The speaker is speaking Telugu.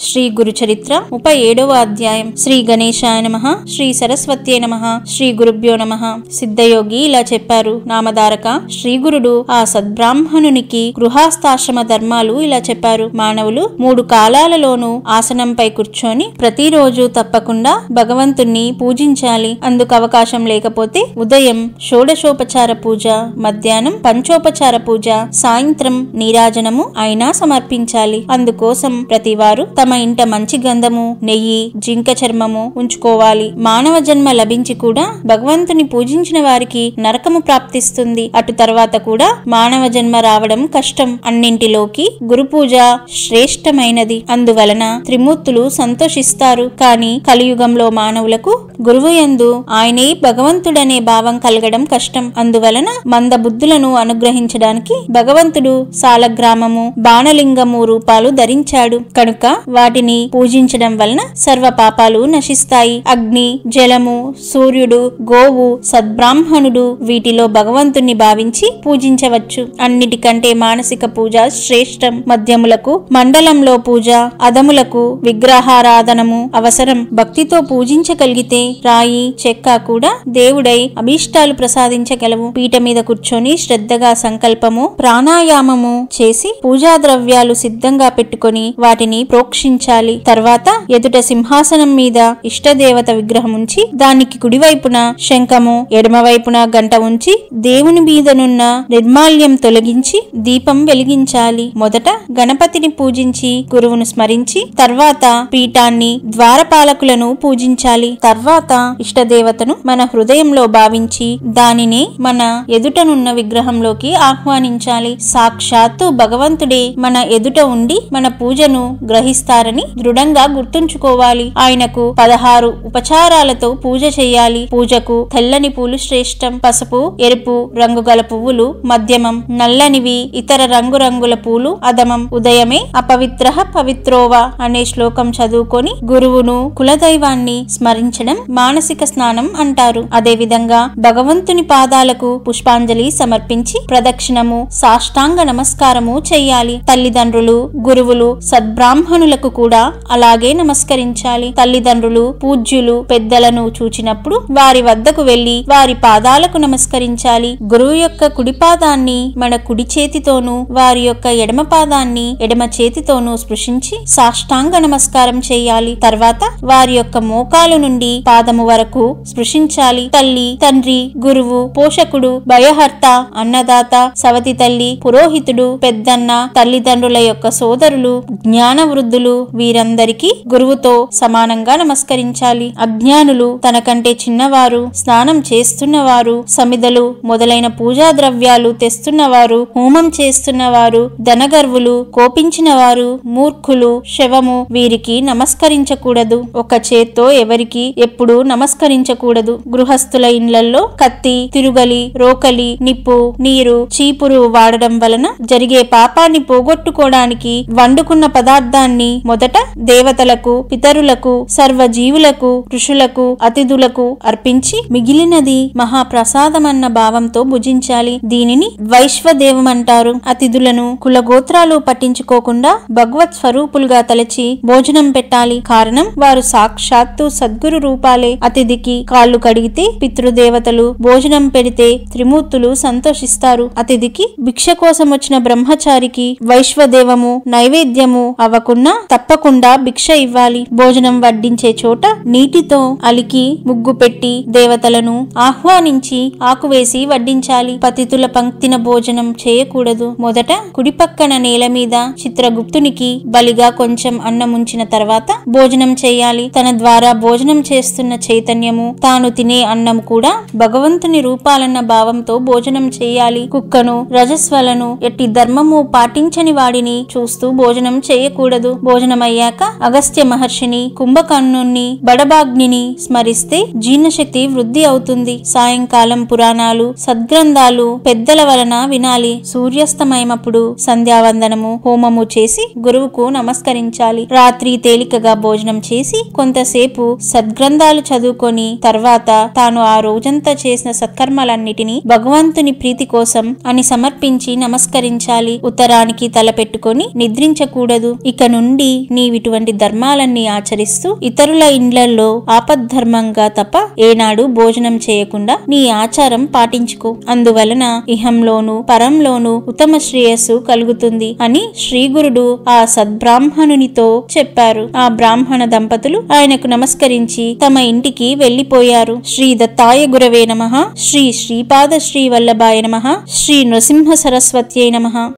శ్రీ గురుచరిత్ర 37వ అధ్యాయం. శ్రీ గణేశాయ నమః, శ్రీ సరస్వత్యై నమః, శ్రీ గురుభ్యో నమః. సిద్ధయోగి ఇలా చెప్పారు. నామధారక శ్రీ గురుడు ఆ సద్బ్రాహ్మణునికి గృహస్థాశ్రమ ధర్మాలు ఇలా చెప్పారు. మానవులు 3 కాలాలలోనూ ఆసనంపై కూర్చొని ప్రతిరోజు తప్పకుండా భగవంతుణ్ణి పూజించాలి. అందుకు అవకాశం లేకపోతే ఉదయం షోడశోపచార పూజ, మధ్యాహ్నం పంచోపచార పూజ, సాయంత్రం నీరాజనము అయినా సమర్పించాలి. అందుకోసం ప్రతివారు తమ ఇంట మంచి గంధము, నెయ్యి, జింక చర్మము ఉంచుకోవాలి. మానవ జన్మ లభించి కూడా భగవంతుని పూజించిన వారికి నరకము ప్రాప్తిస్తుంది. అటు తర్వాత కూడా మానవ జన్మ రావడం కష్టం. అన్నింటిలోకి గురు పూజ శ్రేష్టమైనది. అందువలన త్రిమూర్తులు సంతోషిస్తారు. కాని కలియుగంలో మానవులకు గురువు యందు ఆయనే భగవంతుడనే భావం కలగడం కష్టం. అందువలన మంద బుద్ధులను అనుగ్రహించడానికి భగవంతుడు సాలగ్రామము, బాణలింగము రూపాలు ధరించాడు. కనుక వాటిని పూజించడం వలన సర్వ పాపాలు నశిస్తాయి. అగ్ని, జలము, సూర్యుడు, గోవు, సద్బ్రాహ్మణుడు వీటిలో భగవంతుణ్ణి భావించి పూజించవచ్చు. అన్నిటికంటే మానసిక పూజ శ్రేష్టం. మధ్యములకు మండలంలో పూజ, అదములకు విగ్రహారాధనము అవసరం. భక్తితో పూజించగలిగితే రాయి, చెక్క కూడా దేవుడై అభీష్టాలు ప్రసాదించగలవు. పీట మీద కూర్చొని శ్రద్ధగా సంకల్పము, ప్రాణాయామము చేసి పూజా ద్రవ్యాలు సిద్ధంగా పెట్టుకొని వాటిని ప్రోక్షించాలి. తర్వాత ఎదుట సింహాసనం మీద ఇష్టదేవత విగ్రహం ఉంచి దానికి కుడివైపున శంఖము, ఎడమవైపున గంట ఉంచి దేవుని మీదనున్న నిర్మాల్యం తొలగించి దీపం వెలిగించాలి. మొదట గణపతిని పూజించి గురువును స్మరించి తర్వాత పీఠాన్ని, ద్వారపాలకులను పూజించాలి. తర్వాత ఇష్టదేవతను మన హృదయంలో భావించి దానినే మన ఎదుటనున్న విగ్రహంలోకి ఆహ్వానించాలి. సాక్షాత్తు భగవంతుడే మన ఎదుట ఉండి మన పూజను గ్రహిస్తారని దృఢంగా గుర్తుంచుకోవాలి. ఆయనకు 16 ఉపచారాలతో పూజ చేయాలి. పూజకు తెల్లని పూలు శ్రేష్టం. పసుపు, ఎరుపు రంగు గల పువ్వులు మధ్యమం, నల్లనివి ఇతర రంగురంగుల పూలు అధమం. ఉదయమే అపవిత్ర పవిత్రోవ అనే శ్లోకం చదువుకొని గురువును, కులదైవాన్ని స్మరించడం మానసిక స్నానం అంటారు. అదే విధంగా భగవంతుని పాదాలకు పుష్పాంజలి సమర్పించి ప్రదక్షిణము, సాష్టాంగ నమస్కారము చెయ్యాలి. తల్లిదండ్రులు, గురువులు, సద్బ్రాహ్మణులకు కూడా అలాగే నమస్కరించాలి. తల్లిదండ్రులు, పూజ్యులు, పెద్దలను చూచినప్పుడు వారి వద్దకు వెళ్లి వారి పాదాలకు నమస్కరించాలి. గురువు యొక్క కుడి పాదాన్ని మన కుడి చేతితోనూ వారి యొక్క ఎడమ పాదాన్ని ఎడమ చేతితోనూ స్పృశించి సాష్టాంగ నమస్కారం చేయాలి. తర్వాత వారి యొక్క మోకాలు నుండి పాదము వరకు స్పృశించాలి. తల్లి, తండ్రి, గురువు, పోషకుడు, భయహర్త, అన్నదాత, సవతి తల్లి, పురోహితుడు, పెద్దన్న, తల్లిదండ్రుల యొక్క సోదరులు, జ్ఞాన వృద్ధులు వీరందరికీ గురువుతో సమానంగా నమస్కరించాలి. అజ్ఞానులు, తనకంటే చిన్నవారు, స్నానం చేస్తున్నవారు, సమిదలు మొదలైన పూజా ద్రవ్యాలు తెస్తున్నవారు, హోమం చేస్తున్నవారు, ధనగర్వులు, కోపించిన వారు, మూర్ఖులు, శవము వీరికి నమస్కరించకూడదు. ఒక చేత్తో ఎవరికి ఎప్పుడు నమస్కరించకూడదు. గృహస్థుల ఇండ్లలో కత్తి, తిరుగలి, రోకలి, నిప్పు, నీరు, చీపురు వాడడం వలన జరిగే పాపాన్ని పోగొట్టుకోవడానికి వండుకున్న పదార్థాన్ని మొదట దేవతలకు, పితరులకు, సర్వజీవులకు, ఋషులకు, అతిథులకు అర్పించి మిగిలినది మహాప్రసాదమన్న భావంతో భుజించాలి. దీనిని వైశ్వదేవమంటారు. అతిథులను కులగోత్రాలు పట్టించుకోకుండా భగవత్ స్వరూపులుగా తలచి భోజనం పెట్టాలి. కారణం వారు సాక్షాత్తు సద్గురు రూపాలే. అతిథికి కాళ్ళు కడిగితే పితృదేవతలు, భోజనం పెడితే త్రిమూర్తులు సంతోషిస్తారు. అతిథికి భిక్ష కోసం వచ్చిన బ్రహ్మచారికి వైశ్వదేవము నైవేద్యము అవ్వకున్నా తప్పకుండా భిక్ష ఇవ్వాలి. భోజనం వడ్డించే చోట నీటితో అలికి ముగ్గు పెట్టి దేవతలను ఆహ్వానించి ఆకువేసి వడ్డించాలి. పతితుల పంక్తిన భోజనం చేయకూడదు. మొదట కుడి పక్కన నేల మీద చిత్రగుప్తునికి బలిగా కొంచెం అన్నం ఉంచిన తర్వాత భోజనం చేయాలి. తన ద్వారా భోజనం చేస్తున్న చైతన్యము, తాను తినే అన్నం కూడా భగవంతుని రూపాలన్న భావంతో భోజనం చేయాలి. కుక్కను, రజస్వలను, ఎట్టి ధర్మము పాటించని వాడిని చూస్తూ భోజనం చేయకూడదు. భోజనమయ్యాక అగస్త్య మహర్షిని, కుంభకర్ణుణ్ణి, బడబాగ్నిని స్మరిస్తే జీర్ణశక్తి వృద్ధి అవుతుంది. సాయంకాలం పురాణాలు, సద్గ్రంథాలు పెద్దల వలన వినాలి. సూర్యాస్తమయమప్పుడు సంధ్యావందనము, హోమము చేసి గురువుకు నమస్కరించాలి. రాత్రి తేలికగా భోజనం చేసి కొంతసేపు సద్గ్రంథాలు చదువుకొని తర్వాత తాను ఆ రోజంతా చేసిన సత్కర్మలన్నిటినీ భగవంతుని ప్రీతి కోసం అని సమర్పించి నమస్కరించాలి. ఉత్తరానికి తల పెట్టుకొని నిద్రించకూడదు. ఇక నుండి కాబట్టి నీవిటువంటి ధర్మాలన్నీ ఆచరిస్తూ ఇతరుల ఇండ్లల్లో ఆపద్ధర్మంగా తప్ప ఏనాడు భోజనం చేయకుండా నీ ఆచారం పాటించుకో. అందువలన ఇహంలోను పరంలోను ఉత్తమ శ్రేయస్సు కలుగుతుంది అని శ్రీగురుడు ఆ సద్బ్రాహ్మణునితో చెప్పారు. ఆ బ్రాహ్మణ దంపతులు ఆయనకు నమస్కరించి తమ ఇంటికి వెళ్లిపోయారు. శ్రీ దత్తాయ గురవే నమః. శ్రీ శ్రీపాద శ్రీ వల్లభాయ నమః. శ్రీ నృసింహ సరస్వత్యై నమః.